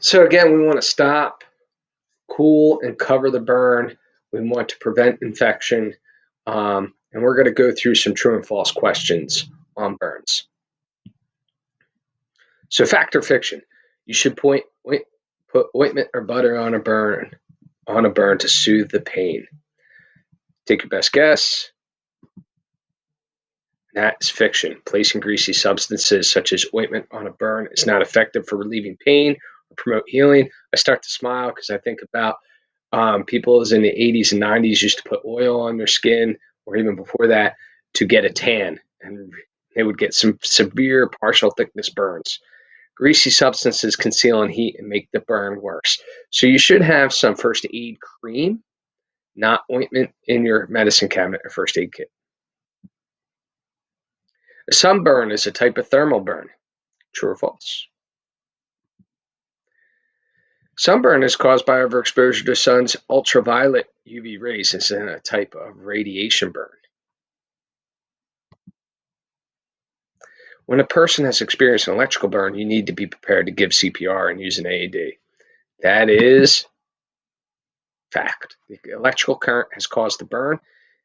So again, we want to stop, cool, and cover the burn. We want to prevent infection. And we're going to go through some true and false questions on burns. So fact or fiction, you should put ointment or butter on a burn to soothe the pain. Take your best guess. That is fiction. Placing greasy substances such as ointment on a burn is not effective for relieving pain or promote healing. I start to smile because I think about people in the 80s and 90s used to put oil on their skin, or even before that, to get a tan, and they would get some severe partial thickness burns. Greasy substances conceal and heat and make the burn worse. So you should have some first aid cream, not ointment, in your medicine cabinet or first aid kit. A sunburn is a type of thermal burn. True or false? Sunburn is caused by overexposure to sun's ultraviolet UV rays. It's a type of radiation burn. When a person has experienced an electrical burn, you need to be prepared to give CPR and use an AED. That is fact. The electrical current has caused the burn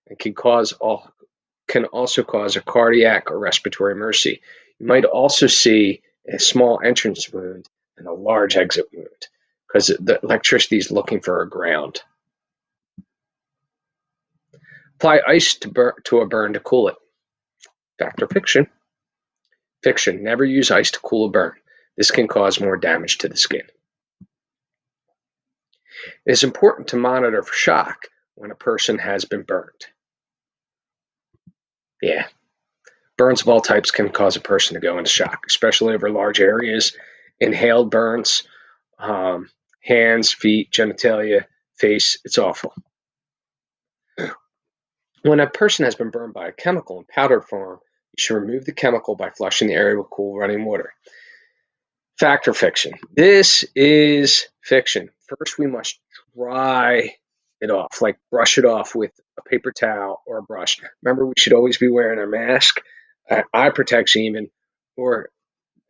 and can also cause a cardiac or respiratory emergency. You might also see a small entrance wound and a large exit wound because the electricity is looking for a ground. Apply ice to a burn to cool it. Fact or fiction? Fiction. Never use ice to cool a burn. This can cause more damage to the skin. It is important to monitor for shock when a person has been burned. Yeah. Burns of all types can cause a person to go into shock, especially over large areas. Inhaled burns, hands, feet, genitalia, face, it's awful. When a person has been burned by a chemical in powder form, you should remove the chemical by flushing the area with cool running water. Fact or fiction? This is fiction. First, we must dry it off, like brush it off with a paper towel or a brush. Remember, we should always be wearing our mask, eye protection even,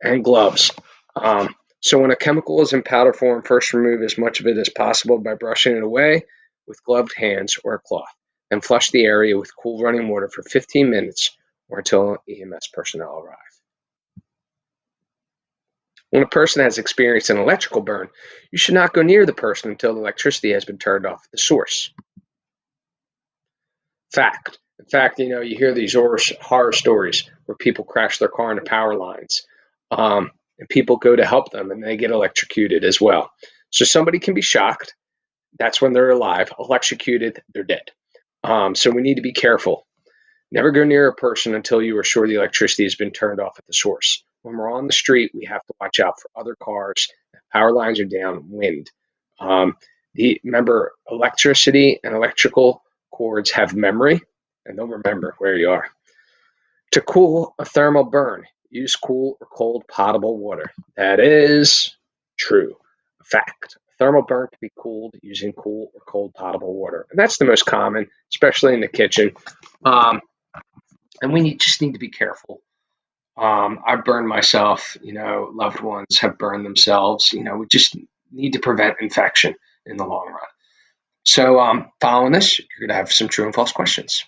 and gloves. So when a chemical is in powder form, first remove as much of it as possible by brushing it away with gloved hands or a cloth. Then flush the area with cool running water for 15 minutes or until EMS personnel arrive. When a person has experienced an electrical burn, you should not go near the person until the electricity has been turned off at the source. Fact. In fact, you hear these horror stories where people crash their car into power lines, and people go to help them and they get electrocuted as well. So somebody can be shocked. That's when they're alive. Electrocuted, they're dead. So we need to be careful. Never go near a person until you are sure the electricity has been turned off at the source. When we're on the street, we have to watch out for other cars. Power lines are down, wind. Remember, electricity and electrical cords have memory, and they'll remember where you are. To cool a thermal burn, use cool or cold potable water. That is true. Fact. A thermal burn can be cooled using cool or cold potable water. And that's the most common, especially in the kitchen. And we just need to be careful. I've burned myself, loved ones have burned themselves. We just need to prevent infection in the long run. So following this, you're going to have some true and false questions.